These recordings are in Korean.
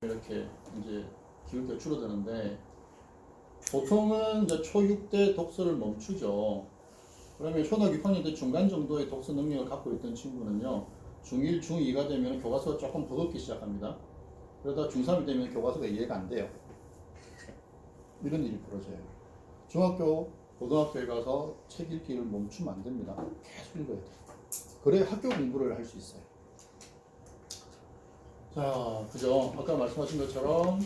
이렇게 이제 기울기가 줄어드는데 보통은 이제 초6 때 독서를 멈추죠. 그러면 초등학교 6학년 때 중간 정도의 독서 능력을 갖고 있던 친구는요, 중1, 중2가 되면 교과서가 조금 버겁기 시작합니다. 그러다 중3이 되면 교과서가 이해가 안 돼요. 이런 일이 벌어져요. 중학교, 고등학교에 가서 책 읽기를 멈추면 안 됩니다. 계속 읽어야 돼요. 그래야 학교 공부를 할 수 있어요. 자, 그죠? 아까 말씀하신 것처럼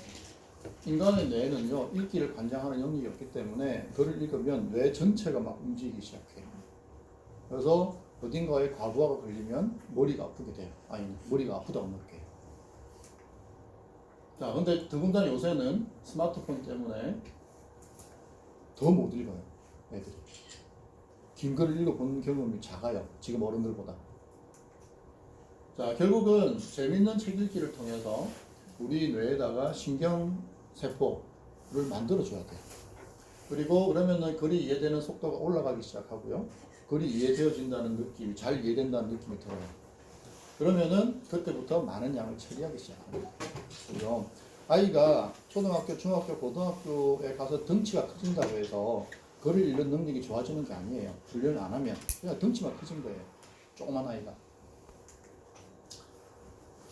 인간의 뇌는요, 읽기를 관장하는 영역이 없기 때문에 글을 읽으면 뇌 전체가 막 움직이기 시작해요. 그래서 어딘가에 과부하가 걸리면 머리가 아프게 돼요. 아니, 머리가 아프다고 느껴요. 자, 근데 더군다나 요새는 스마트폰 때문에 더 못 읽어요, 애들이. 긴 글을 읽어본 경험이 작아요, 지금 어른들보다. 자, 결국은 재밌는 책 읽기를 통해서 우리 뇌에다가 신경세포를 만들어줘야 돼요. 그리고 그러면은 글이 이해되는 속도가 올라가기 시작하고요. 글이 이해되어진다는 느낌이, 잘 이해된다는 느낌이 들어요. 그러면은 그때부터 많은 양을 처리하기 시작합니다. 그죠? 아이가 초등학교, 중학교, 고등학교에 가서 덩치가 커진다고 해서 글을 읽는 능력이 좋아지는 게 아니에요. 훈련을 안 하면. 그냥 덩치만 커진 거예요. 조그만 아이가.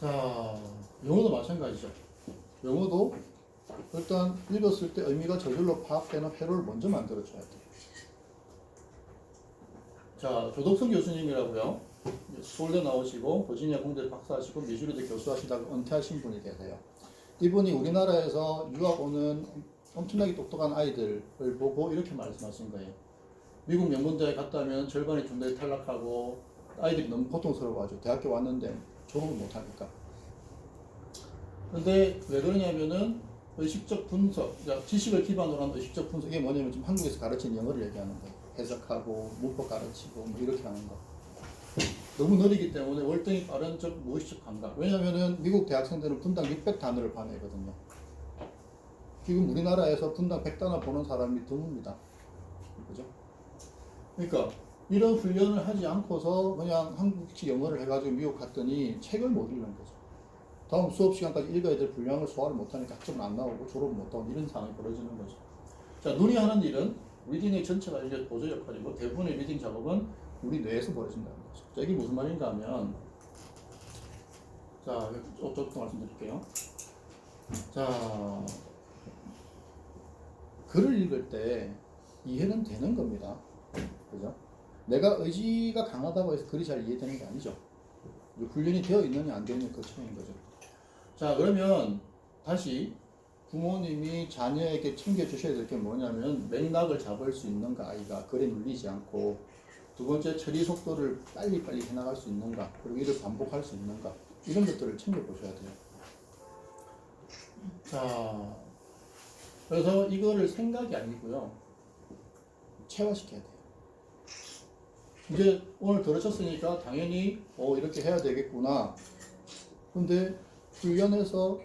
자, 영어도 마찬가지죠. 영어도 일단 읽었을 때 의미가 저절로 파악되는 회로를 먼저 만들어줘야 돼요. 자, 조덕성 교수님이라고요. 서울대 나오시고 버지니아 공대 박사하시고 미주리대 교수하시다가 은퇴하신 분이 계세요. 이분이 우리나라에서 유학 오는 엄청나게 똑똑한 아이들을 보고 이렇게 말씀하신 거예요. 미국 명문대에 갔다면 절반이 중대에 탈락하고 아이들이 너무 고통스러워가지고 대학교 왔는데 졸업을 못하니까. 근데 왜 그러냐면은 의식적 분석, 그러니까 지식을 기반으로 한 의식적 분석, 이게 뭐냐면 지금 한국에서 가르치는 영어를 얘기하는 거예요. 해석하고 문법 가르치고 뭐 이렇게 하는 거. 너무 느리기 때문에 월등히 빠른 무의식적 감각. 왜냐면은 미국 대학생들은 분당 600단어를 반해거든요. 지금 우리나라에서 분당 100단어 보는 사람이 드뭅니다. 그죠? 그러니까 이런 훈련을 하지 않고서 그냥 한국식 영어를 해가지고 미국 갔더니 책을 못 읽는 거죠. 다음 수업 시간까지 읽어야 될 분량을 소화를 못하니까 학점은 안 나오고 졸업을 못하고 이런 상황이 벌어지는 거죠. 자, 눈이 하는 일은 리딩의 전체가 이제 보조 역할이고 대부분의 리딩 작업은 우리 뇌에서 벌어진다는 거죠. 자, 이게 무슨 말인가 하면, 자, 조금 말씀드릴게요. 자, 글을 읽을 때 이해는 되는 겁니다. 그죠? 내가 의지가 강하다고 해서 글이 잘 이해되는 게 아니죠. 훈련이 되어 있느냐 안 되느냐 그 차이인 거죠. 자, 그러면 다시 부모님이 자녀에게 챙겨주셔야 될 게 뭐냐면 맥락을 잡을 수 있는가, 아이가 글에 눌리지 않고, 두 번째 처리 속도를 빨리빨리 해나갈 수 있는가, 그리고 이를 반복할 수 있는가, 이런 것들을 챙겨보셔야 돼요. 자, 그래서 이거를 생각이 아니고요, 체화시켜야 돼요. 이제 오늘 들으셨으니까 당연히 이렇게 해야 되겠구나. 근데 훈련해서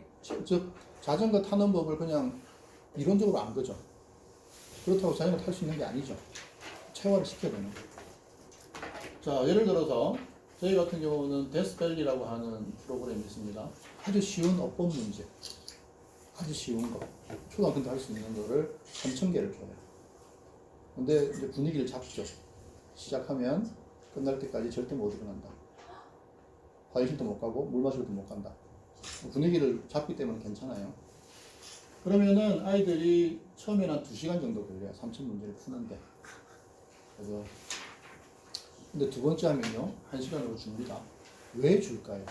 즉 자전거 타는 법을 그냥 이론적으로 안 거죠. 그렇다고 자전거 탈 수 있는 게 아니죠. 체화를 시켜야 되는 거예요. 자, 예를 들어서 저희 같은 경우는 데스밸리라고 하는 프로그램이 있습니다. 아주 쉬운 어법 문제, 아주 쉬운 거, 초등학교 때 할 수 있는 거를 3,000개를 줘요. 근데 이제 분위기를 잡죠. 시작하면 끝날 때까지 절대 못 일어난다. 화장실도 못 가고 물 마시러도 못 간다. 분위기를 잡기 때문에 괜찮아요. 그러면은 아이들이 처음에는 한 2시간 정도 걸려요. 3,000문제를 푸는데. 그래서 근데 두 번째 하면요, 1시간으로 줍니다. 왜 줄까요?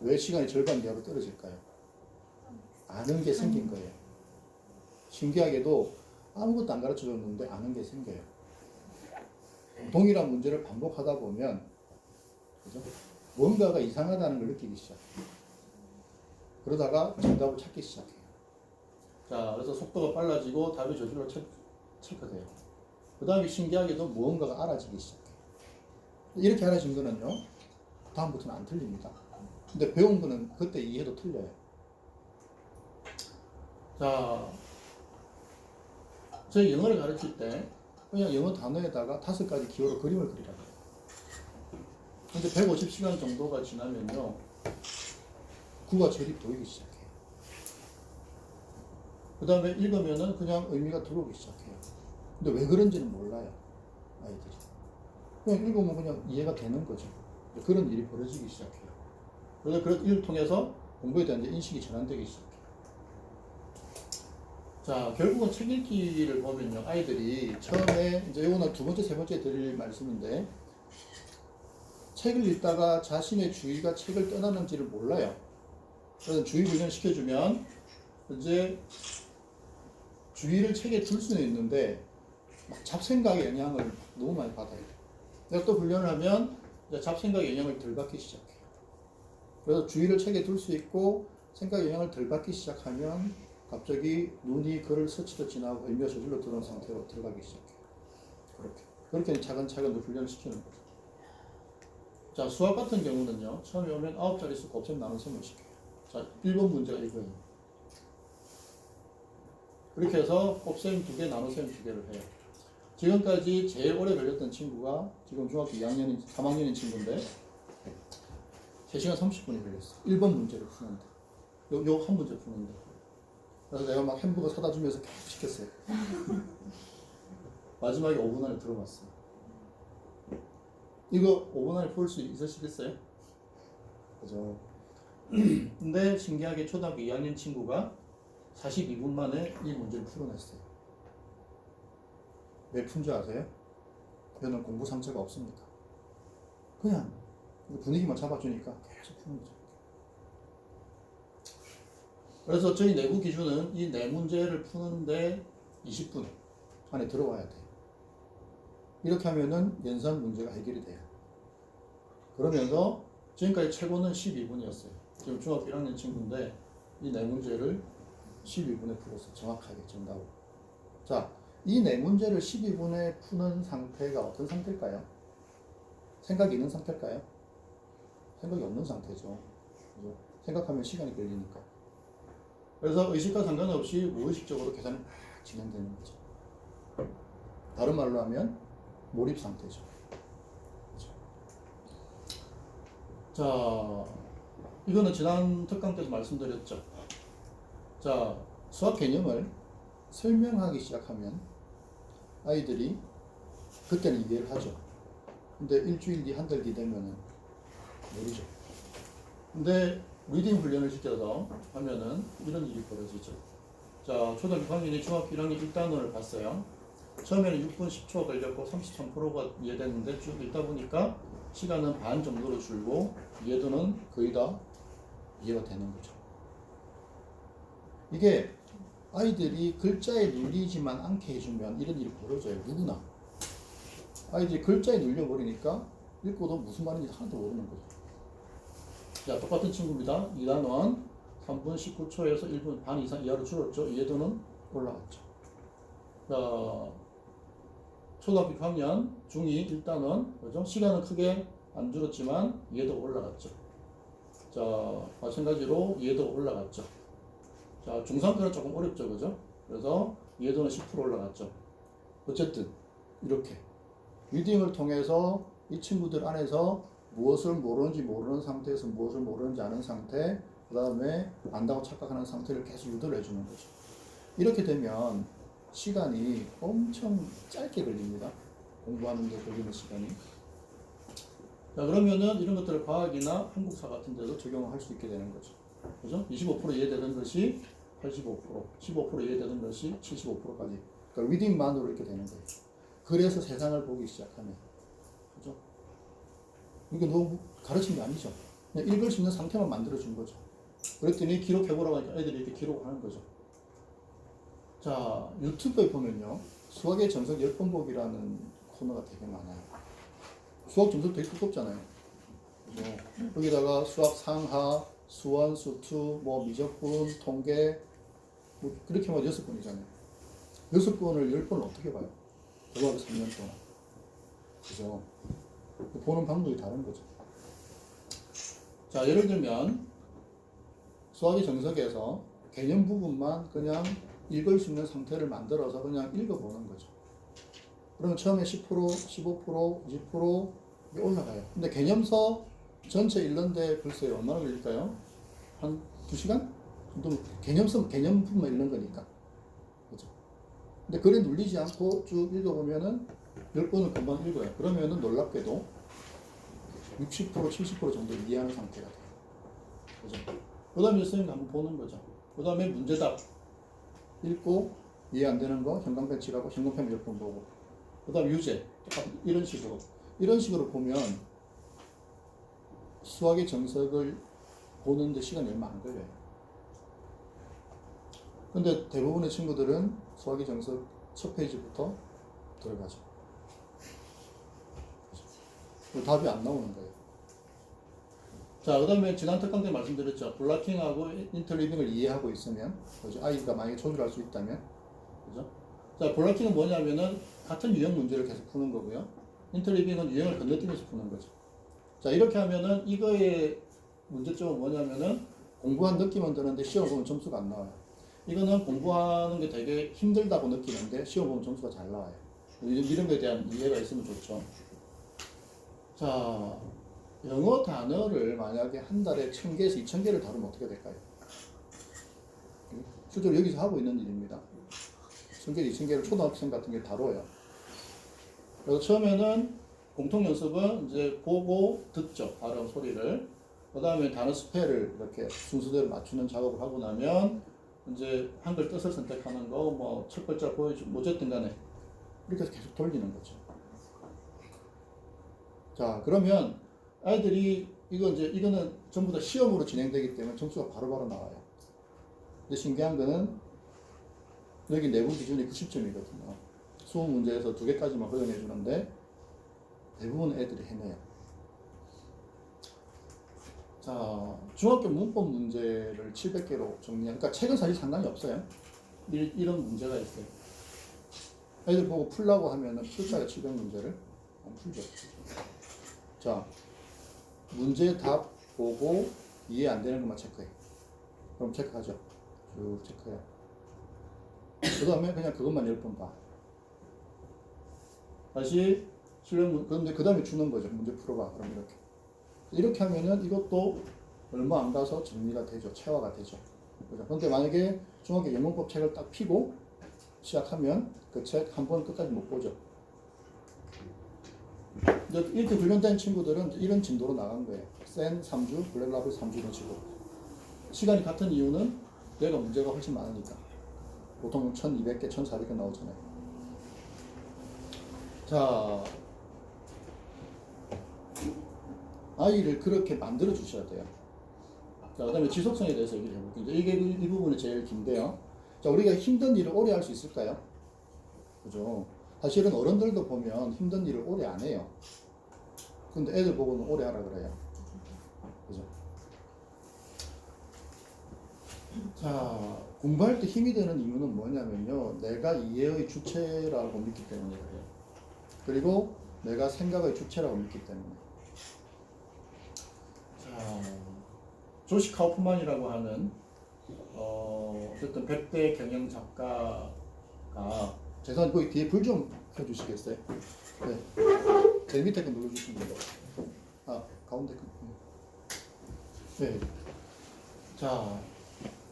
왜 시간이 절반 이하로 떨어질까요? 아는 게 생긴 거예요. 신기하게도 아무것도 안 가르쳐 줬는데 아는 게 생겨요. 동일한 문제를 반복하다 보면, 그죠? 뭔가가 이상하다는 걸 느끼기 시작해요. 그러다가 정답을 찾기 시작해요. 자, 그래서 속도가 빨라지고 답이 저절로 체크돼요. 그 다음에 신기하게도 무언가가 알아지기 시작해요. 이렇게 알아진 거는요, 다음부터는 안 틀립니다. 근데 배운 거는 그때 이해도 틀려요. 자, 저희 영어를 가르칠 때 그냥 영어 단어에다가 5가지 기호로 그림을 그리라고 해요. 근데 150시간 정도가 지나면요, 구가 저리 보이기 시작해요. 그 다음에 읽으면은 그냥 의미가 들어오기 시작해요. 근데 왜 그런지는 몰라요, 아이들이. 그냥 읽으면 그냥 이해가 되는 거죠. 그런 일이 벌어지기 시작해요. 그래서 그런 일을 통해서 공부에 대한 인식이 전환되기 시작해요. 자, 결국은 책 읽기를 보면요, 아이들이 처음에, 이제 이거는 두 번째, 세 번째 드릴 말씀인데, 책을 읽다가 자신의 주의가 책을 떠나는지를 몰라요. 그래서 주의 훈련 시켜주면, 이제 주의를 책에 둘 수는 있는데, 막 잡생각의 영향을 너무 많이 받아요. 내가 또 훈련을 하면, 이제 잡생각의 영향을 덜 받기 시작해요. 그래서 주의를 책에 둘 수 있고, 생각의 영향을 덜 받기 시작하면, 갑자기 눈이 글을 스치듯 지나고 의미가 저절로 들어온 상태로 들어가기 시작해요. 그렇게 차근차근 훈련을 시키는 거죠. 자, 수학 같은 경우는요, 처음에 오면 9자리 수 곱셈 나눗셈을 시켜요. 자, 1번 문제가 이거예요. 그렇게 해서 곱셈 2개, 나눗셈 2개를 해요. 지금까지 제일 오래 걸렸던 친구가 지금 중학교 2학년인, 3학년인 친구인데 3시간 30분이 걸렸어. 1번 문제를 푸는데. 요 한 문제 푸는데. 그래서 내가 막 햄버거 사다 주면서 계속 시켰어요. 마지막에 5분 안에 들어갔어요. 이거 5분 안에 풀 수 있으시겠어요? 그죠? 근데 신기하게 초등학교 2학년 친구가 42분 만에 이 문제를 풀어냈어요. 왜 푼 줄 아세요? 저는 공부 상처가 없습니다. 그냥 분위기만 잡아주니까 계속 푸는 거죠. 그래서 저희 내부 기준은 이 네 문제를 푸는데 20분 안에 들어와야 돼요. 이렇게 하면은 연산 문제가 해결이 돼요. 그러면서 지금까지 최고는 12분이었어요. 지금 중학교 1학년 친구인데 이 네 문제를 12분에 풀었어요. 정확하게 정답을. 자, 이 네 문제를 12분에 푸는 상태가 어떤 상태일까요? 생각이 있는 상태일까요? 생각이 없는 상태죠. 그죠? 생각하면 시간이 걸리니까. 그래서 의식과 상관없이 무의식적으로 계산이 막 진행되는 거죠. 다른 말로 하면 몰입 상태죠. 그렇죠? 자, 이거는 지난 특강 때도 말씀드렸죠. 자, 수학 개념을 설명하기 시작하면 아이들이 그때는 이해를 하죠. 근데 일주일 뒤, 한 달 뒤 되면은 모르죠. 근데 리딩 훈련을 시켜서 하면은 이런 일이 벌어지죠. 자, 초등학교 6학년이 중학교 1학년 1단원을 봤어요. 처음에는 6분 10초 걸렸고 33%가 이해됐는데 쭉 읽다 보니까 시간은 반 정도로 줄고 이해도는 거의 다 이해가 되는 거죠. 이게 아이들이 글자에 눌리지만 않게 해주면 이런 일이 벌어져요. 누구나. 아이들이 글자에 눌려버리니까 읽고도 무슨 말인지 하나도 모르는 거죠. 자, 똑같은 친구입니다. 2단원 3분 19초에서 1분 반 이상 이하로 줄었죠. 이해도는 올라갔죠. 자, 초등학교 6학년 중2 1단원 그죠? 시간은 크게 안 줄었지만 이해도가 올라갔죠. 자, 마찬가지로 이해도가 올라갔죠. 자, 중3때는 조금 어렵죠. 그죠? 그래서 이해도는 10% 올라갔죠. 어쨌든 이렇게 리딩을 통해서 이 친구들 안에서 무엇을 모르는지 모르는 상태에서 무엇을 모르는지 아는 상태, 그 다음에 안다고 착각하는 상태를 계속 유도를 해주는 거죠. 이렇게 되면 시간이 엄청 짧게 걸립니다. 공부하는 데 걸리는 시간이. 자, 그러면은 이런 것들을 과학이나 한국사 같은 데도 적용할 수 있게 되는 거죠. 그죠? 25% 이해되던 것이 85%, 15% 이해되던 것이 75%까지. 그러니까 리딩만으로 이렇게 되는 거예요. 그래서 세상을 보기 시작하면. 그죠? 이게 너무 가르친 게 아니죠. 그냥 읽을 수 있는 상태만 만들어준 거죠. 그랬더니 기록해보라고 하니까 애들이 이렇게 기록을 하는 거죠. 자, 유튜브에 보면요. 수학의 정석 10번 보기라는 코너가 되게 많아요. 수학 점수 되게 두껍잖아요. 그죠? 여기다가 수학 상하, 수원, 수투, 뭐 미적분, 통계, 뭐 그렇게 막 6번이잖아요. 6번을 10번을 어떻게 봐요? 고등학교 3년 동안. 그죠? 보는 방법이 다른 거죠. 자, 예를 들면 수학의 정석에서 개념 부분만 그냥 읽을 수 있는 상태를 만들어서 그냥 읽어보는 거죠. 그러면 처음에 10%, 15%, 20% 올라가요. 근데 개념서 전체 읽는데 글쎄요, 얼마나 걸릴까요? 한 2시간 정도 개념품만 읽는 거니까. 그죠? 근데 글에 눌리지 않고 쭉 읽어보면은 10번을 금방 읽어요. 그러면은 놀랍게도 60% 70% 정도 이해하는 상태가 돼요. 그죠? 그 다음에 선생님 한번 보는 거죠. 그 다음에 문제답 읽고 이해 안 되는 거 형광펜 칠하고 형광펜 몇 번 보고 그 다음 유제 이런 식으로 보면 수학의 정석을 보는데 시간이 얼마 안 걸려요. 근데 대부분의 친구들은 수학의 정석 첫 페이지부터 들어가죠. 답이 안 나오는 거예요. 자, 그 다음에 지난 특강 때 말씀드렸죠. 블락킹하고 인터리빙을 이해하고 있으면, 그죠? 아이가 만약에 조절할 수 있다면, 그죠? 자, 블락킹은 뭐냐면은 같은 유형 문제를 계속 푸는 거고요. 인터리빙은 유형을 건너뛰면서 푸는 거죠. 자, 이렇게 하면은 이거의 문제점은 뭐냐면은 공부한 느낌은 드는데 시험 보면 점수가 안 나와요. 이거는 공부하는 게 되게 힘들다고 느끼는데 시험 보면 점수가 잘 나와요. 이런 거에 대한 이해가 있으면 좋죠. 자, 영어 단어를 만약에 한 달에 1000개에서 2000개를 다루면 어떻게 될까요? 실제로 여기서 하고 있는 일입니다. 1000개, 2000개를 초등학생 같은 게 다뤄요. 그래서 처음에는 공통 연습은 이제 보고 듣죠. 발음 소리를. 그 다음에 단어 스펠을 이렇게 순서대로 맞추는 작업을 하고 나면 이제 한글 뜻을 선택하는 거, 뭐 첫 글자 보여주고 어쨌든 간에 이렇게 계속 돌리는 거죠. 자, 그러면 아이들이 이거는 전부 다 시험으로 진행되기 때문에 점수가 바로바로 나와요. 근데 신기한 거는 여기 내부 기준이 90점이거든요. 수업 문제에서 2개까지만 허용해 주는데 대부분 애들이 해내요. 자, 중학교 문법 문제를 700개로 정리한, 그러니까 책은 사실 상관이 없어요. 이런 문제가 있어요. 애들 보고 풀라고 하면은 풀자가 700문제를 안 풀죠. 자, 문제 답 보고 이해 안 되는 것만 체크해. 그럼 체크하죠. 쭉 체크해요. 그 다음에 그냥 그것만 10번 봐. 다시 그런데 그 다음에 주는 거죠. 문제 풀어봐. 그럼 이렇게 하면은 이것도 얼마 안 가서 정리가 되죠. 체화가 되죠. 그죠? 근데 만약에 중학교 영문법 책을 딱 피고 시작하면 그 책 한 번 끝까지 못 보죠. 이렇게 훈련된 친구들은 이런 진도로 나간 거예요. 센 3주, 블랙라벨 3주 이런 식으로. 시간이 같은 이유는 내가 문제가 훨씬 많으니까. 보통 1200개, 1400개 나오잖아요. 자, 아이를 그렇게 만들어 주셔야 돼요. 자, 그 다음에 지속성에 대해서 얘기를 해볼게요. 이게 이 부분이 제일 긴데요. 자, 우리가 힘든 일을 오래 할 수 있을까요? 그죠? 사실은 어른들도 보면 힘든 일을 오래 안 해요. 근데 애들 보고는 오래 하라 그래요. 그죠? 자, 공부할 때 힘이 되는 이유는 뭐냐면요. 내가 이해의 주체라고 믿기 때문에 그래요. 그리고 내가 생각의 주체라고 믿기 때문에. 자, 조시 카우프만이라고 하는 어쨌든 100대 경영 작가가 죄송한데 거기 뒤에 불 좀 켜주시겠어요? 네. 제일 밑에 거 눌러주시면 돼요. 아, 가운데 거. 네. 자,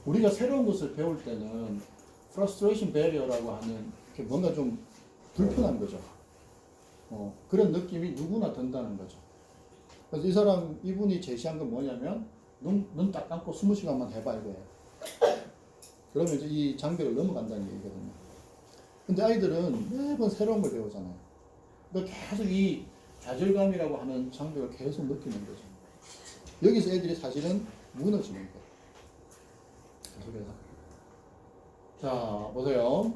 우리가 새로운 것을 배울 때는 frustration barrier라고 하는 뭔가 좀 불편한 거죠. 그런 느낌이 누구나 든다는 거죠. 그래서 이분이 제시한 건 뭐냐면 눈 딱 감고 20시간만 해봐 이거예요. 그러면 이제 이 장벽을 넘어간다는 얘기거든요. 근데 아이들은 매번 새로운 걸 배우잖아요. 그러니까 계속 이 좌절감이라고 하는 장벽을 계속 느끼는 거죠. 여기서 애들이 사실은 무너지는 거예요. 계속해서. 자, 보세요.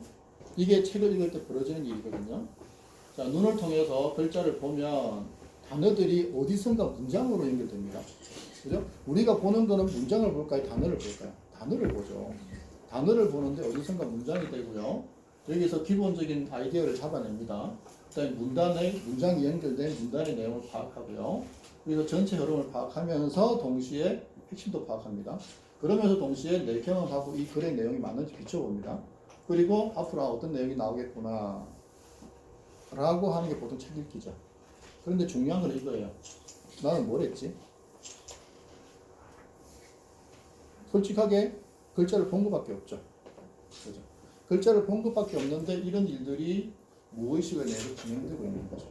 이게 책을 읽을 때 벌어지는 일이거든요. 자, 눈을 통해서 글자를 보면 단어들이 어디선가 문장으로 연결됩니다. 그죠? 우리가 보는 거는 문장을 볼까요? 단어를 볼까요? 단어를 보죠. 단어를 보는데 어디선가 문장이 되고요. 여기서 기본적인 아이디어를 잡아냅니다. 그다음에 문장이 연결된 문단의 내용을 파악하고요. 그래서 전체 흐름을 파악하면서 동시에 핵심도 파악합니다. 그러면서 동시에 내 경험하고 이 글의 내용이 맞는지 비춰봅니다. 그리고 앞으로 어떤 내용이 나오겠구나 라고 하는 게 보통 책 읽기죠. 그런데 중요한 건 이거예요. 나는 뭘 했지? 솔직하게 글자를 본 것밖에 없죠. 그죠? 글자를 본 것밖에 없는데 이런 일들이 무의식을 내로 진행되고 있는 거죠.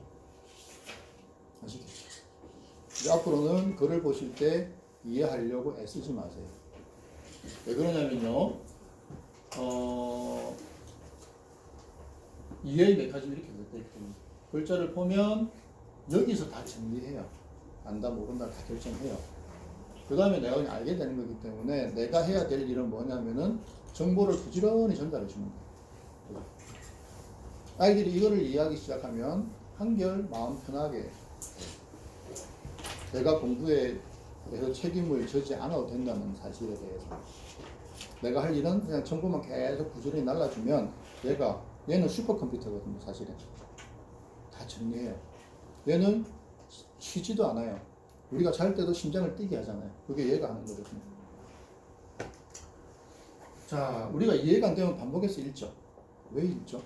아시겠죠? 이제 앞으로는 글을 보실 때 이해하려고 애쓰지 마세요. 왜 그러냐면요. 이해의 메커니즘이 이렇게 되기 때문에 글자를 보면 여기서 다 정리해요. 안다 모른다 다 결정해요. 그 다음에 내가 그냥 알게 되는 거기 때문에 내가 해야 될 일은 뭐냐면은 정보를 부지런히 전달해 주는 거예요. 아이들이 이거를 이해하기 시작하면 한결 마음 편하게 내가 공부에 대해서 책임을 져지 않아도 된다는 사실에 대해서 내가 할 일은 그냥 정보만 계속 부지런히 날라주면 얘는 슈퍼컴퓨터거든요. 사실은 다 정리해요. 얘는 쉬지도 않아요. 우리가 잘 때도 심장을 뛰게 하잖아요. 그게 얘가 하는 거거든요. 자, 우리가 이해가 안 되면 반복해서 읽죠. 왜 읽죠?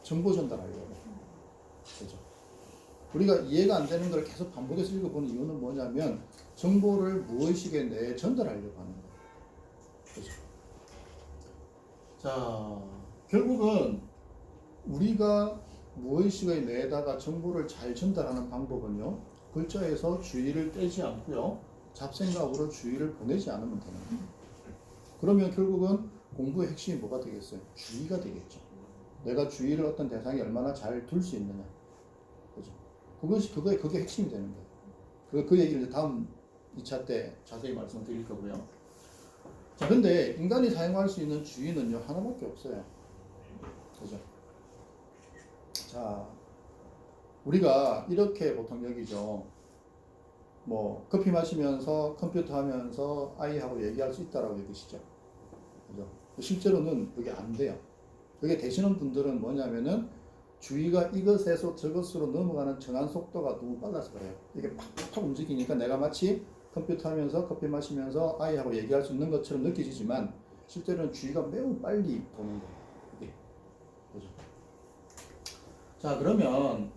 정보 전달하려고. 그죠? 우리가 이해가 안 되는 걸 계속 반복해서 읽어보는 이유는 뭐냐면 정보를 무의식에 내에 전달하려고 하는 거예요. 그죠? 자, 결국은 우리가 무의식의 내에다가 정보를 잘 전달하는 방법은요, 글자에서 주의를 떼지 않고요, 잡생각으로 주의를 보내지 않으면 되는 거예요. 그러면 결국은 공부의 핵심이 뭐가 되겠어요? 주의가 되겠죠. 내가 주의를 어떤 대상에 얼마나 잘 둘 수 있느냐. 그죠? 그게 핵심이 되는 거예요. 그 얘기를 이제 다음 2차 때 자세히 말씀드릴 거고요. 자, 근데 인간이 사용할 수 있는 주의는요, 하나밖에 없어요. 그죠? 자, 우리가 이렇게 보통 여기죠. 뭐 커피 마시면서 컴퓨터 하면서 아이하고 얘기할 수 있다라고 여기시죠. 그죠? 실제로는 그게 안 돼요. 그게 되시는 분들은 뭐냐면은 주의가 이것에서 저것으로 넘어가는 전환 속도가 너무 빨라서 그래요. 이게 팍팍 움직이니까 내가 마치 컴퓨터 하면서 커피 마시면서 아이하고 얘기할 수 있는 것처럼 느껴지지만 실제로는 주의가 매우 빨리 도는 거예요. 이게. 그죠? 자, 그러면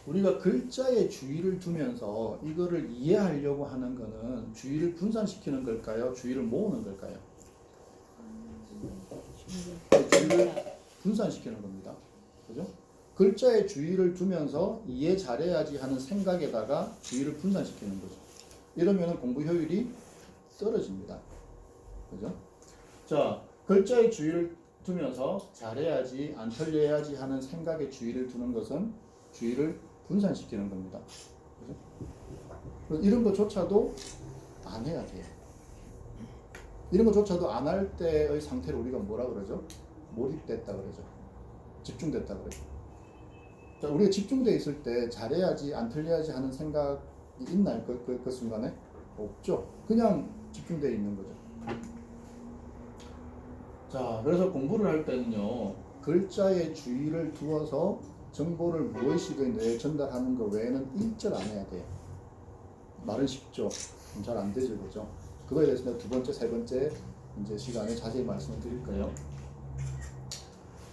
우리가 글자에 주의를 두면서 이거를 이해하려고 하는 거는 주의를 분산시키는 걸까요? 주의를 모으는 걸까요? 주의를 분산시키는 겁니다. 그죠? 글자에 주의를 두면서 이해 잘해야지 하는 생각에다가 주의를 분산시키는 거죠. 이러면 공부 효율이 떨어집니다. 그죠? 자, 글자에 주의를 두면서 잘해야지, 안 틀려야지 하는 생각에 주의를 두는 것은 주의를 분산시키는 겁니다. 그죠? 이런 것조차도 안 해야 돼요. 이런 것조차도 안 할 때의 상태를 우리가 뭐라 그러죠? 몰입됐다 그러죠. 집중됐다 그러죠. 자, 우리가 집중돼 있을 때 잘해야지, 안 틀려야지 하는 생각이 있나요? 그 순간에? 없죠. 그냥 집중돼 있는 거죠. 자, 그래서 공부를 할 때는요, 글자에 주의를 두어서 정보를 무의식의 뇌에 전달하는 것 외에는 일절 안 해야 돼요. 말은 쉽죠. 잘 안 되죠, 그죠? 그거에 대해서 두 번째, 세 번째 이제 시간에 자세히 말씀을 드릴 거예요.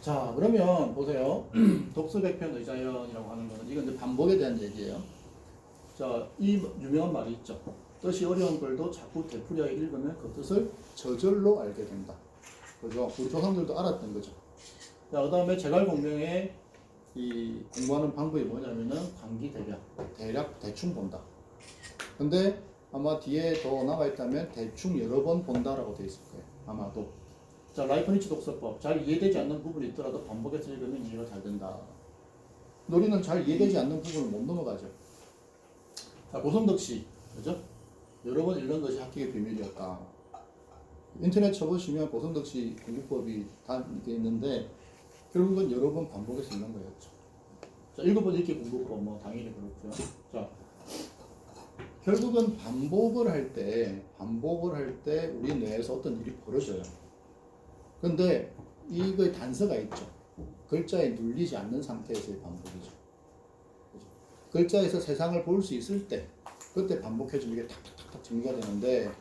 자, 그러면 보세요. 독서백편 의자연이라고 하는 거는 이건 이제 반복에 대한 얘기예요. 자, 이 유명한 말이 있죠. 뜻이 어려운 글도 자꾸 되풀이하게 읽으면 그 뜻을 저절로 알게 된다. 그죠? 우리 조상들도 알았던 거죠. 자, 그 다음에 제갈공명의 이 공부하는 방법이 뭐냐면은 광기대략, 대략 대충 본다. 근데 아마 뒤에 더 나가 있다면 대충 여러 번 본다라고 되어 있을 거예요. 아마도. 자, 라이프니츠 독서법. 잘 이해되지 않는 부분이 있더라도 반복해서 읽으면 이해가 잘 된다. 우리는 잘 이해되지 않는 부분을 못 넘어가죠. 자, 고성덕 씨. 그죠? 여러 번 읽는 것이 합격의 비밀이었다. 인터넷 쳐보시면 고성덕 씨 공부법이 다 이렇게 있는데 결국은 여러 번 반복해서 읽는 거였죠. 자, 7번 읽기 공부법 뭐 당연히 그렇고요. 자, 결국은 반복을 할 때 우리 뇌에서 어떤 일이 벌어져요. 근데 이거의 단서가 있죠. 글자에 눌리지 않는 상태에서의 반복이죠. 글자에서 세상을 볼 수 있을 때 그때 반복해주면 이게 탁탁탁탁 정리가 되는데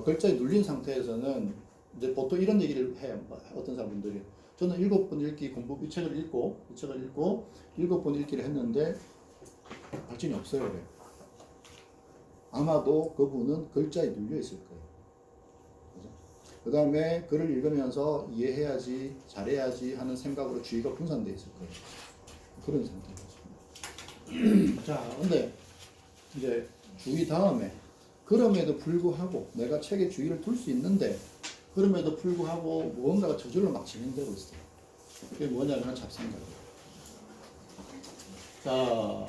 글자에 눌린 상태에서는 이제 보통 이런 얘기를 해요. 어떤 사람들이 저는 7번 읽기 공부 이 책을 읽고 7번 읽기를 했는데 발전이 없어요. 그래요. 아마도 그분은 글자에 눌려 있을 거예요. 그 다음에 글을 읽으면서 이해해야지, 잘해야지 하는 생각으로 주의가 분산되어 있을 거예요. 그런 상태입니다. 자, 근데 이제 주의 다음에 그럼에도 불구하고 내가 책에 주의를 둘 수 있는데 그럼에도 불구하고 무언가가 저절로 막 진행되고 있어요. 그게 뭐냐면 잡생각이에요. 자,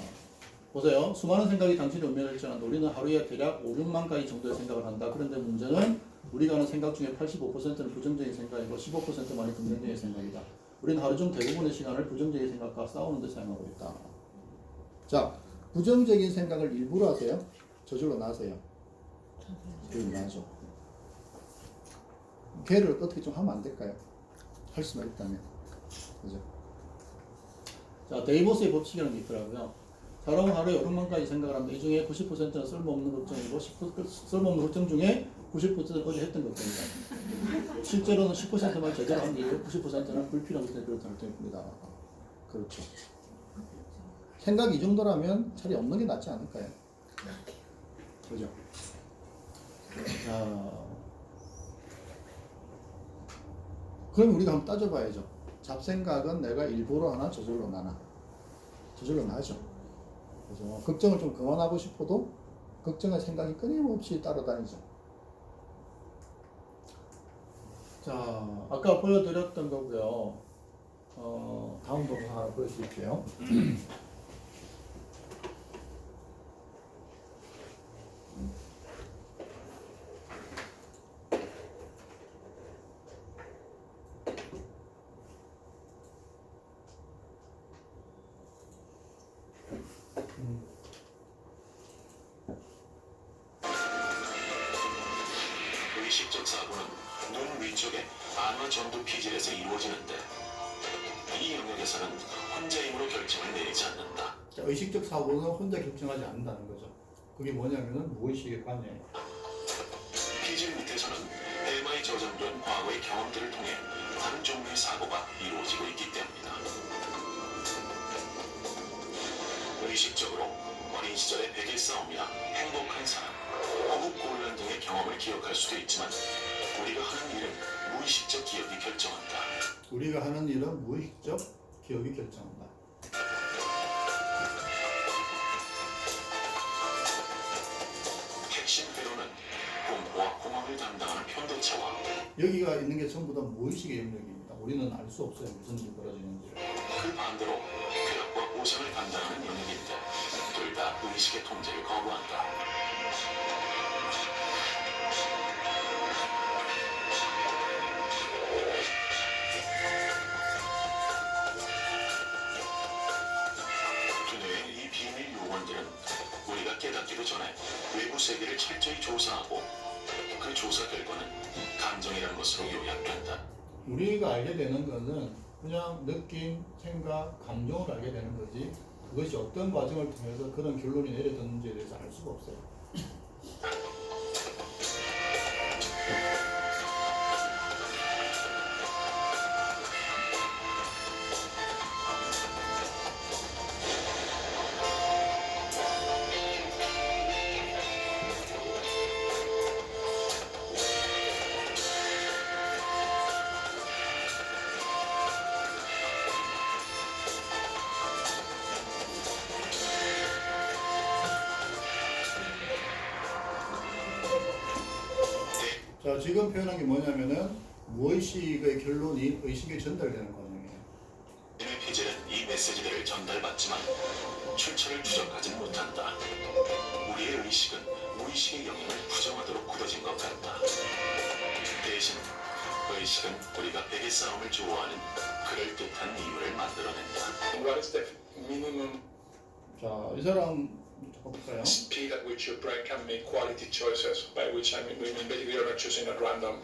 보세요. 수많은 생각이 당신의 운명을 결정한다. 우리는 하루에 대략 5, 6만 가지 정도의 생각을 한다. 그런데 문제는 우리가 하는 생각 중에 85%는 부정적인 생각이고 15%만이 긍정적인 생각이다. 우리는 하루 중 대부분의 시간을 부정적인 생각과 싸우는 데 사용하고 있다. 자, 부정적인 생각을 일부러 하세요? 저절로 나세요? 저절로 나죠. 걔를 어떻게 좀 하면 안 될까요? 할 수만 있다면. 그죠? 자, 데이보스의 법칙이라는 게 있더라고요. 사람은 하루에 5만 가지 생각을 합니다. 이 중에 90%는 쓸모없는 걱정이고 10% 쓸모없는 걱정 중에 90%는 어제 했던 걱정이다. 실제로는 10%만 제대로 한 일이고 90%는 불필요한 것들에 그렇다는 겁니다. 그렇죠. 생각이 이 정도라면 차라리 없는 게 낫지 않을까요? 그죠? 자, 그럼 우리가 한번 따져봐야죠. 잡생각은 내가 일부러 하나 저절로 나나? 저절로 나죠. 그죠? 걱정을 좀 그만하고 싶어도 걱정의 생각이 끊임없이 따라다니죠. 자, 아까 보여드렸던 거고요. 다음 부분 하나 보여드릴게요. 의식적 사고는 눈 위쪽의 안과 전두 피질에서 이루어지는데 이 영역에서는 혼자 힘으로 결정을 내리지 않는다. 자, 의식적 사고는 혼자 결정하지 않는다는 거죠. 그게 뭐냐면은 무의식의 관여예요. 피질 밑에서는 대마에 저장된 과거의 경험들을 통해 다른 종류의 사고가 이루어지고 있기 때문이다. 의식적으로 어린 시절의 베개 싸움이나 행복한 사람, 호흡 곤란 등의 경험을 기억할 수도 있지만 우리가 하는 일은 무의식적 기억이 결정한다. 우리가 하는 일은 무의식적 기억이 결정한다. 핵심 회로는 공포와 공황을 담당하는 편도체와 여기가 있는 게 전부 다 무의식의 영역입니다. 우리는 알 수 없어요. 무슨 일이 벌어지는지. 그 반대로 쾌락과 보상을 담당하는 영역인데 둘 다 의식의 통제를 거부한다. 두뇌의 이 비밀 요원들은 우리가 깨닫기도 전에 외부 세계를 철저히 조사하고 그 조사 결과는 감정이라는 것으로 요약된다. 우리가 알게 되는 것은 그냥 느낌, 생각, 감정을 알게 되는 거지 그것이 어떤 과정을 통해서 그런 결론이 내려졌는지에 대해서 알 수가 없어요. 자, 지금 표현한 게 뭐냐면은 무의식의 결론이 의식에 전달되는 과정이에요. 인의 피질은 이 메시지들을 전달받지만 출처를 추적하지 못한다. 우리의 의식은 무의식의 영역을 부정하도록 굳어진 것 같다. 대신 의식은 우리가 베개 싸움을 좋아하는 그럴듯한 이유를 만들어낸다. What is the minimum 자, 이 사람 볼까요? speed at which your brain can make quality choices? By which I mean, we mean basically you're not choosing at random,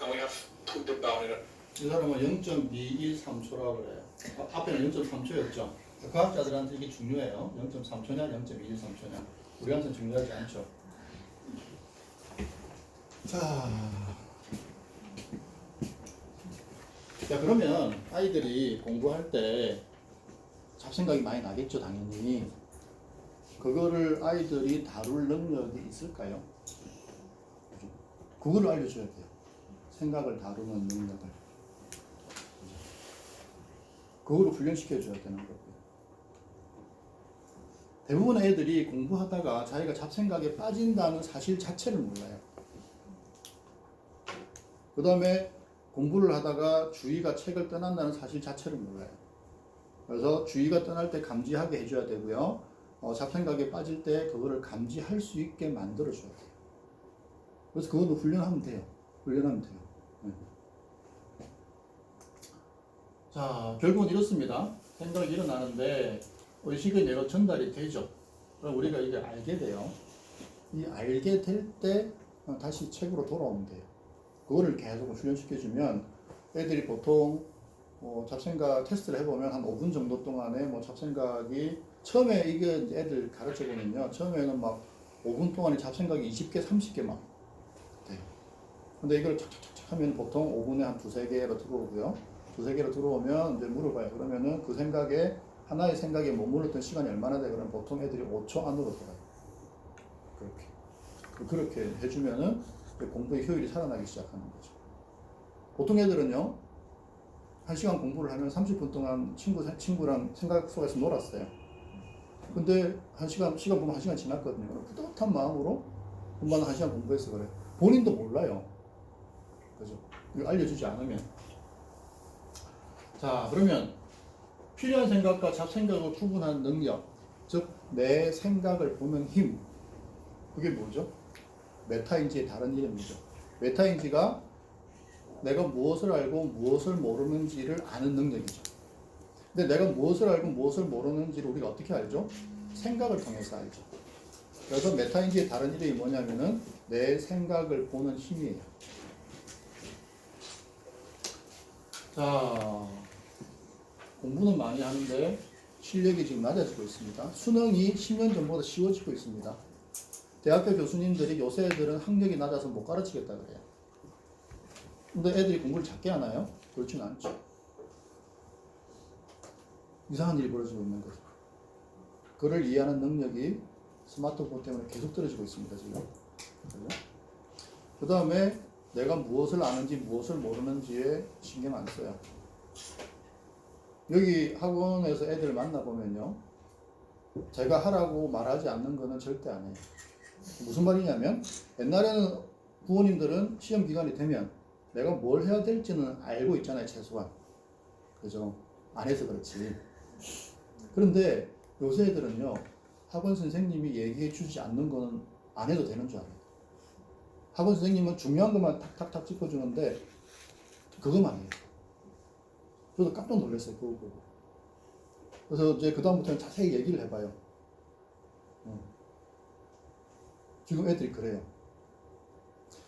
and we have put the boundary. 이 사람은 0.213초라고 그래요. 앞에는 0.3초였죠. 과학자들한테 이게 중요해요. 0.3초냐, 0.213초냐. 우리한테는 중요하지 않죠. 자, 그러면 아이들이 공부할 때 잡생각이 많이 나겠죠, 당연히. 그거를 아이들이 다룰 능력이 있을까요? 그거를 알려줘야 돼요. 생각을 다루는 능력을. 그거로 훈련시켜줘야 되는 거고요. 대부분의 애들이 공부하다가 자기가 잡생각에 빠진다는 사실 자체를 몰라요. 그 다음에 공부를 하다가 주의가 책을 떠난다는 사실 자체를 몰라요. 그래서 주의가 떠날 때 감지하게 해줘야 되고요. 잡생각에 빠질 때 그거를 감지할 수 있게 만들어줘야 돼요. 그래서 그거는 훈련하면 돼요. 훈련하면 돼요. 네. 자, 결국은 이렇습니다. 생각이 일어나는데 의식의 뇌로 전달이 되죠. 그럼 우리가 이게 알게 돼요. 이 알게 될 때 다시 책으로 돌아오면 돼요. 그거를 계속 훈련시켜주면 애들이 보통 잡생각 테스트를 해보면 한 5분 정도 동안에 뭐 잡생각이 처음에 이게 애들 가르쳐보면요. 처음에는 막 5분 동안에 잡생각이 20개, 30개 막 돼요. 근데 이걸 착착착착 하면 보통 5분에 한 2-3개로 들어오고요. 2-3개로 들어오면 이제 물어봐요. 그러면은 그 생각에 하나의 생각에 머물렀던 시간이 얼마나 돼? 그러면 보통 애들이 5초 안으로 들어가요. 그렇게 해주면은 공부의 효율이 살아나기 시작하는 거죠. 보통 애들은요, 1시간 공부를 하면 30분 동안 친구랑 생각 속에서 놀았어요. 근데 시간 보면 1시간 지났거든요. 뿌듯한 마음으로 공부하는 1시간 공부해서 그래. 본인도 몰라요. 그죠? 이거 알려주지 않으면. 자, 그러면 필요한 생각과 잡생각을 구분하는 능력, 즉, 내 생각을 보는 힘. 그게 뭐죠? 메타인지의 다른 이름이죠. 메타인지가 내가 무엇을 알고 무엇을 모르는지를 아는 능력이죠. 근데 내가 무엇을 알고 무엇을 모르는지를 우리가 어떻게 알죠? 생각을 통해서 알죠. 그래서 메타인지의 다른 이름이 뭐냐면은 내 생각을 보는 힘이에요. 자, 공부는 많이 하는데 실력이 지금 낮아지고 있습니다. 수능이 10년 전보다 쉬워지고 있습니다. 대학교 교수님들이 요새 애들은 학력이 낮아서 못 가르치겠다 그래요. 근데 애들이 공부를 작게 하나요? 그렇지는 않죠. 이상한 일이 벌어지고 있는 거죠. 그를 이해하는 능력이 스마트폰 때문에 계속 떨어지고 있습니다, 지금. 그 다음에 내가 무엇을 아는지 무엇을 모르는지에 신경 안 써요. 여기 학원에서 애들 만나보면요. 제가 하라고 말하지 않는 거는 절대 안 해요. 무슨 말이냐면 옛날에는 부모님들은 시험 기간이 되면 내가 뭘 해야 될지는 알고 있잖아요, 최소한. 그죠? 안 해서 그렇지. 그런데 요새 애들은요, 학원 선생님이 얘기해 주지 않는 거는 안 해도 되는 줄 알아요. 학원 선생님은 중요한 것만 탁탁탁 짚어주는데 그것만 해요. 저도 깜짝 놀랐어요, 그거 보고. 그래서 이제 그다음부터는 자세히 얘기를 해봐요. 지금 애들이 그래요.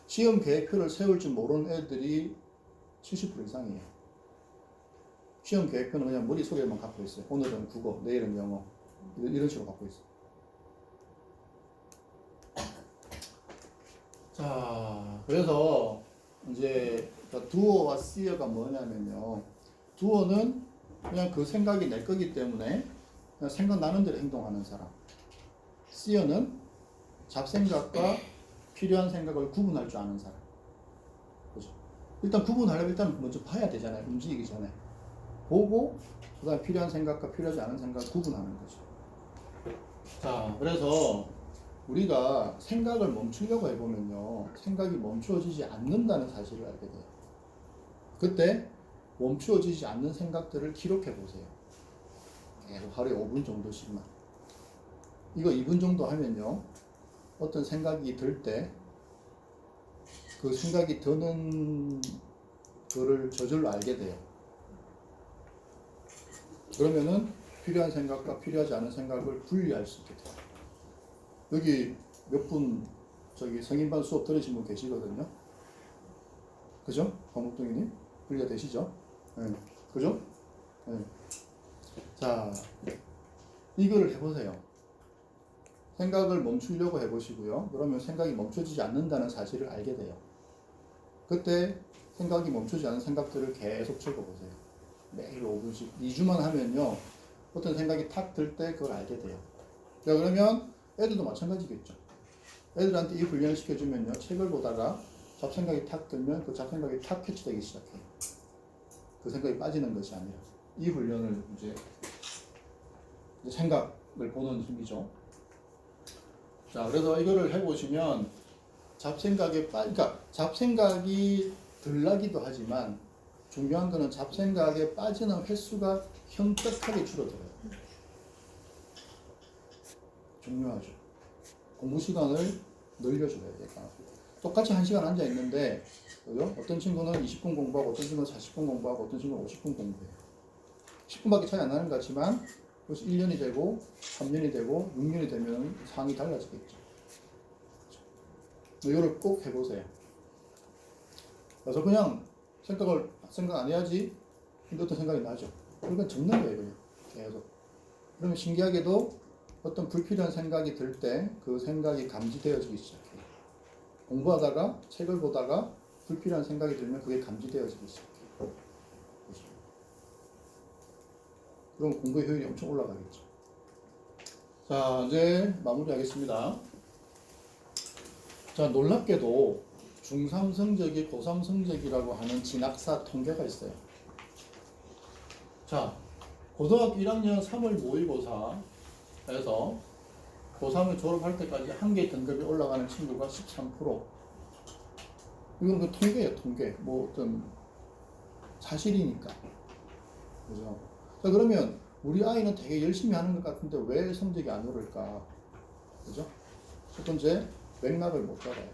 시험 계획표를 세울 줄 모르는 애들이 70% 이상이에요. 시험 계획표는 그냥 머릿속에만 갖고 있어요. 오늘은 국어, 내일은 영어. 이런 식으로 갖고 있어요. 자, 그래서 이제 두어와 씨어가 뭐냐면요. 두어는 그냥 그 생각이 내 거기 때문에 그냥 생각나는 대로 행동하는 사람. 씨어는 잡생각과 필요한 생각을 구분할 줄 아는 사람. 그죠? 일단 구분하려면 일단 먼저 봐야 되잖아요. 움직이기 전에. 보고, 그 다음에 필요한 생각과 필요하지 않은 생각을 구분하는 거죠. 자, 그래서 우리가 생각을 멈추려고 해보면요. 생각이 멈추어지지 않는다는 사실을 알게 돼요. 그때 멈추어지지 않는 생각들을 기록해 보세요. 계속 하루에 5분 정도씩만. 이거 2분 정도 하면요. 어떤 생각이 들 때 그 생각이 드는 거를 저절로 알게 돼요. 그러면은 필요한 생각과 필요하지 않은 생각을 분리할 수 있게 돼요. 여기 몇 분 저기 성인반 수업 들으신 분 계시거든요. 그죠?黄목동이님 분리가 되시죠? 네. 그죠? 네. 자, 이거를 해보세요. 생각을 멈추려고 해보시고요. 그러면 생각이 멈춰지지 않는다는 사실을 알게 돼요. 그때 생각이 멈추지 않는 생각들을 계속 적어보세요. 매일 5분씩 2주만 하면요. 어떤 생각이 탁 들 때 그걸 알게 돼요. 자, 그러면 애들도 마찬가지겠죠. 애들한테 이 훈련을 시켜주면요. 책을 보다가 잡생각이 탁 들면 그 잡생각이 탁 캐치되기 시작해요. 그 생각이 빠지는 것이 아니라 이 훈련을 이제 생각을 보는 힘이죠. 자, 그래서 이거를 해보시면 그러니까 잡생각이 덜 나기도 하지만 중요한 거는 잡생각에 빠지는 횟수가 현격하게 줄어들어요. 중요하죠. 공부 시간을 늘려줘야 돼요. 똑같이 1시간 앉아 있는데 어떤 친구는 20분 공부하고 어떤 친구는 40분 공부하고 어떤 친구는 50분 공부해요. 10분밖에 차이 안 나는 것 같지만 그것이 1년이 되고 3년이 되고 6년이 되면 상황이 달라지겠죠. 이거를 꼭 해보세요. 그래서 그냥 생각 안 해야지 근데 어떤 생각이 나죠. 그러니까 적는 거예요. 그냥 계속. 그러면 신기하게도 어떤 불필요한 생각이 들 때 그 생각이 감지되어지기 시작해요. 공부하다가 책을 보다가 불필요한 생각이 들면 그게 감지되어지기 시작해요. 그렇죠? 그럼 공부의 효율이 엄청 올라가겠죠. 자, 이제 마무리하겠습니다. 자, 놀랍게도 중3 성적이 고3 성적이라고 하는 진학사 통계가 있어요. 자, 고등학교 1학년 3월 모의고사에서 고3을 졸업할 때까지 한 개 등급이 올라가는 친구가 13%. 이건 그 통계예요, 통계. 뭐 어떤 사실이니까. 그죠? 자, 그러면 우리 아이는 되게 열심히 하는 것 같은데 왜 성적이 안 오를까? 그죠? 첫 번째, 맥락을 못 잡아요.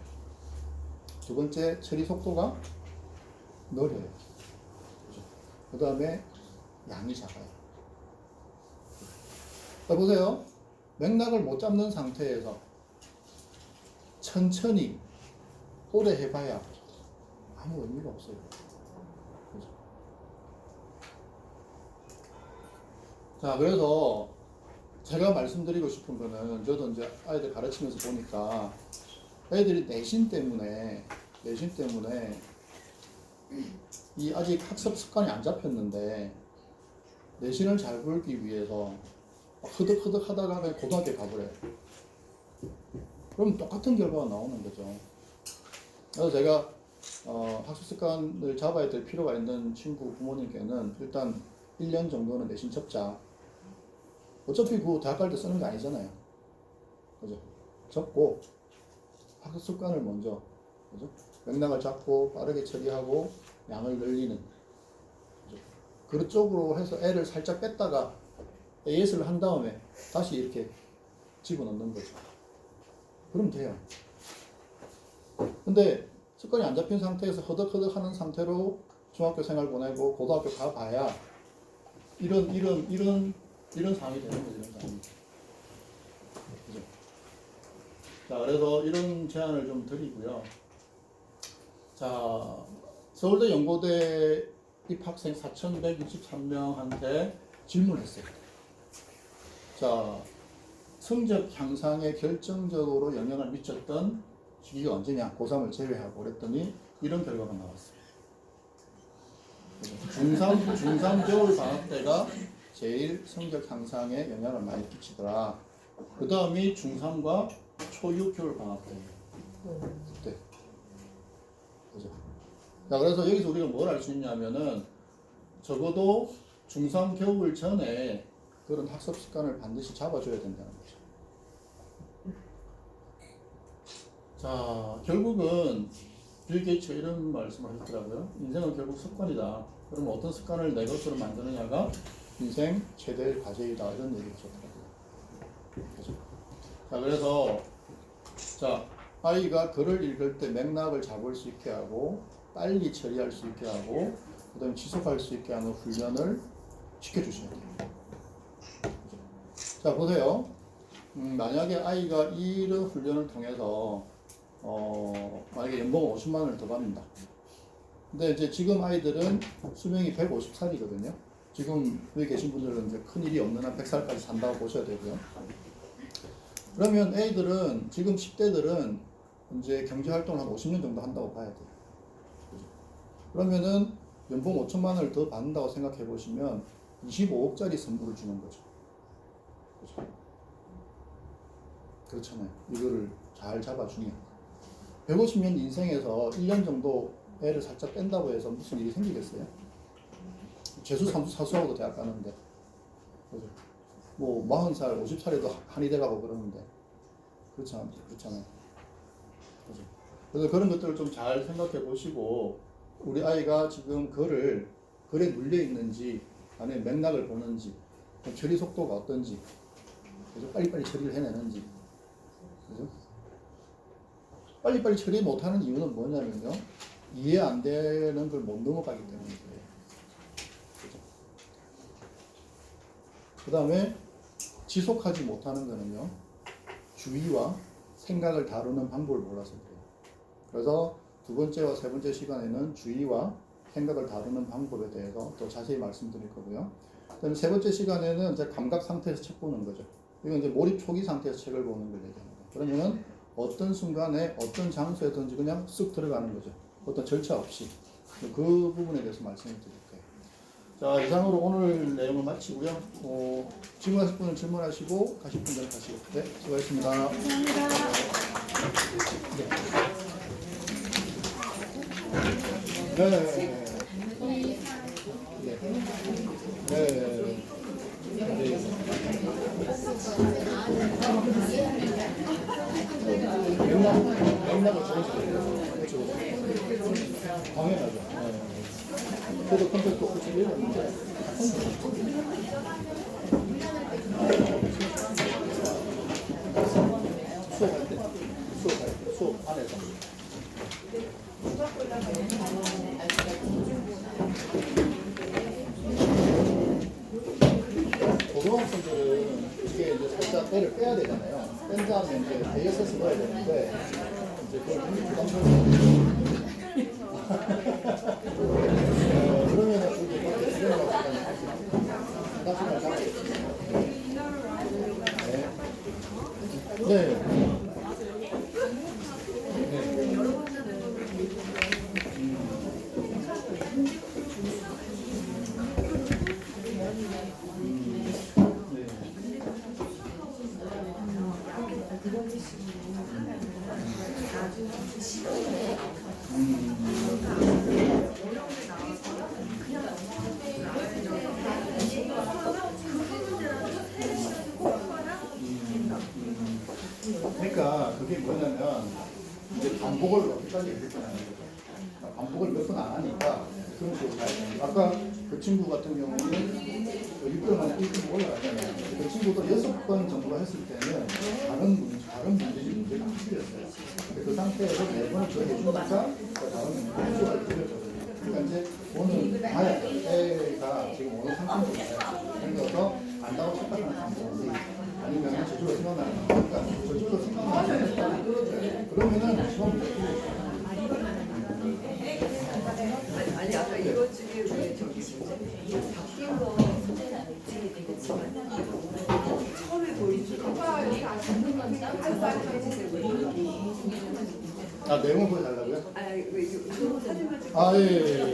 두 번째, 처리 속도가 느려요. 그 다음에 양이 작아요. 자, 보세요. 맥락을 못 잡는 상태에서 천천히 오래 해봐야 아무 의미가 없어요. 그죠? 자, 그래서 제가 말씀드리고 싶은 거는 저도 이제 아이들 가르치면서 보니까 애들이 내신 때문에 이 아직 학습 습관이 안 잡혔는데 내신을 잘 보기 위해서 흐득흐득 하다가 그냥 고등학교에 가버려요. 그럼 똑같은 결과가 나오는 거죠. 그래서 제가 학습 습관을 잡아야 될 필요가 있는 친구 부모님께는 일단 1년 정도는 내신 접자. 어차피 그 대학 갈 때 쓰는 게 아니잖아요. 그죠? 접고 학습 습관을 먼저, 그죠? 맥락을 잡고 빠르게 처리하고 양을 늘리는, 그죠? 그런 쪽으로 해서 애를 살짝 뺐다가 AS를 한 다음에 다시 이렇게 집어넣는 거죠. 그럼 돼요. 근데 습관이 안 잡힌 상태에서 허덕허덕 하는 상태로 중학교 생활 보내고 고등학교 가봐야 이런 상황이 되는 거죠. 이런 상황이. 그죠? 자, 그래서 이런 제안을 좀 드리고요. 자, 서울대 연고대 입학생 4,163명한테 질문했어요. 자, 성적 향상에 결정적으로 영향을 미쳤던 시기가 언제냐? 고3을 제외하고 그랬더니 이런 결과가 나왔어요. 중3 겨울 방학 때가 제일 성적 향상에 영향을 많이 끼치더라. 그 다음이 중3과 초6 겨울 방학 때예요. 그때. 그죠? 자, 그래서 여기서 우리가 뭘 알 수 있냐면은 적어도 중3 겨울 전에 그런 학습 습관을 반드시 잡아줘야 된다는 거죠. 자, 결국은 빌 게이츠가 이런 말씀을 하셨더라고요. 인생은 결국 습관이다. 그럼 어떤 습관을 내 것으로 만드느냐가 인생 최대의 과제이다. 이런 얘기를 하셨더라고요. 그죠? 자, 그래서 자, 아이가 글을 읽을 때 맥락을 잡을 수 있게 하고 빨리 처리할 수 있게 하고 그 다음에 지속할 수 있게 하는 훈련을 시켜주셔야 돼요. 자, 보세요. 만약에 아이가 이런 훈련을 통해서 만약에 연봉 50만 원을 더 받는다. 근데 이제 지금 아이들은 수명이 150살이거든요. 지금 여기 계신 분들은 이제 큰 일이 없는 한 100살까지 산다고 보셔야 되고요. 그러면 애들은 지금 10대들은 이제 경제 활동을 한 50년 정도 한다고 봐야 돼요. 그죠? 그러면은 연봉 5천만 원을 더 받는다고 생각해 보시면 25억짜리 선물을 주는 거죠. 그죠? 그렇잖아요. 이거를 잘 잡아주면. 150년 인생에서 1년 정도 애를 살짝 뺀다고 해서 무슨 일이 생기겠어요? 재수 삼수 사수하고도 대학 가는데, 그죠? 뭐 40살, 50살에도 한의 돼가고 그러는데 그렇잖아요. 그죠? 그래서 그런 것들을 좀 잘 생각해 보시고 우리 아이가 지금 글에 눌려 있는지 아니면 맥락을 보는지 처리 속도가 어떤지, 그죠? 빨리빨리 처리를 해내는지, 그죠? 빨리빨리 처리 못하는 이유는 뭐냐면요, 이해 안 되는 걸 못 넘어가기 때문이에요. 그죠? 그 다음에 지속하지 못하는 거는요, 주의와 생각을 다루는 방법을 몰라서 그래요. 그래서 두 번째와 세 번째 시간에는 주의와 생각을 다루는 방법에 대해서 더 자세히 말씀드릴 거고요. 그다음에 세 번째 시간에는 이제 감각 상태에서 책 보는 거죠. 이건 이제 몰입 초기 상태에서 책을 보는 걸 얘기합니다. 그러면은 어떤 순간에 어떤 장소에든지 그냥 쓱 들어가는 거죠. 어떤 절차 없이. 그 부분에 대해서 말씀을 드릴게요. 자, 이상으로 오늘 내용을 마치고요. 질문하실 분은 질문하시고 가실 분들은 가시고. 네, 수고하셨습니다. 감사합니다. 네. 네. 네. 맥락을 적으시면 그렇죠. 당연하죠. 네. 저도 컴퓨터 코치 읽었는데 수업 안에서 고등학생들은 이게 이제 살짝 애를 빼야 되잖아요. 뺀 다음에 이제 대여서서 넣어야 되는데 이제 그걸 굉장히 부담스러워요. 그러면은 그게 그렇게 진행하고 다시 잡겠습니다. 네. 네. 그러니까 그게 뭐냐면 이제 반복을 어디까지 해야 되냐는 거죠. 반복을 몇 번 안 하니까 그런 식으로 가야 돼요. 아까 그 친구 같은 경우는 6개월 만에 1등 올라가잖아요. 그 친구도 6번 정도가 했을 때는 다른 문제가 안 틀렸어요. 근데 그 상태에서 4번을 더 해주니까 다른 문제가 틀렸거든요. 그러니까 이제 오늘 봐야 애가 지금 어느 상태인지 생겨서 안다고 착각하는 방법이 아니면 저절로 생각나는 거니까 저절로 생각나는 거 끌어줘요. 그러면은 시험 문제 틀려요. 아니 아까 이거 중에 왜 저기 뭐지? 바뀐 거 처음에 보이지? 아, 내용을 보여달라고요? 아니 왜 이거 사진만 찍고 아, 예.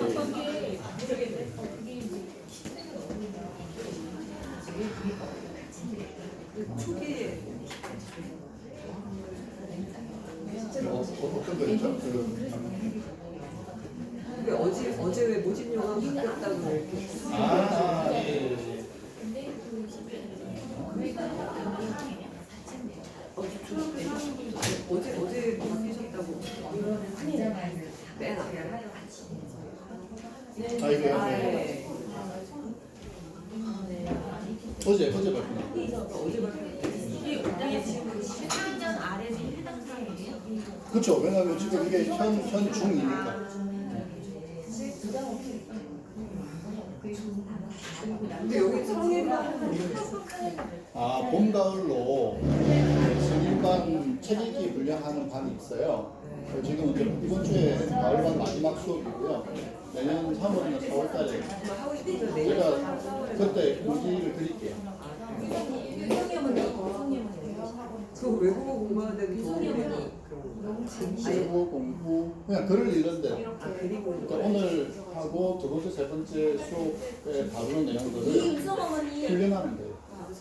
초기에 어떤 거였죠? 왜 어제 왜 모집 영화 바뀌었다고 이렇게 예. 어제 바뀌셨다고 맨 앞에 아, 이거요? 네. 어제 발표. 어제 바뀌었어요. 그렇죠. 왜냐하면 지금 이게 현 중이니까. 근데 여기 성인반 아, 봄, 가을로 성인반 책 읽기 분량하는 반이 있어요. 지금 이제 이번 주에 가을반 마지막 수업이고요. 내년 3월이나 4월 달에 하고 싶은 내일 제가 그때 의지를 드릴게요. 그 외국어 공부하는데 도움이 되는 외국어 공부, 그냥 글을 읽는데 아 그리고 그러니까 오늘 하고 두 번째, 세 번째 수업에 다루는 내용들을 훈련하는 거예요.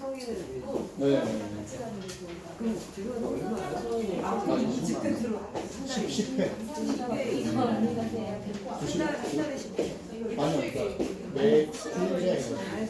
성인은 네. 그럼 지금 얼마나 성인이 아, 아니, 10회 10회. 한 달에 10회. 아니요, 그러니까 매 주일에 아니,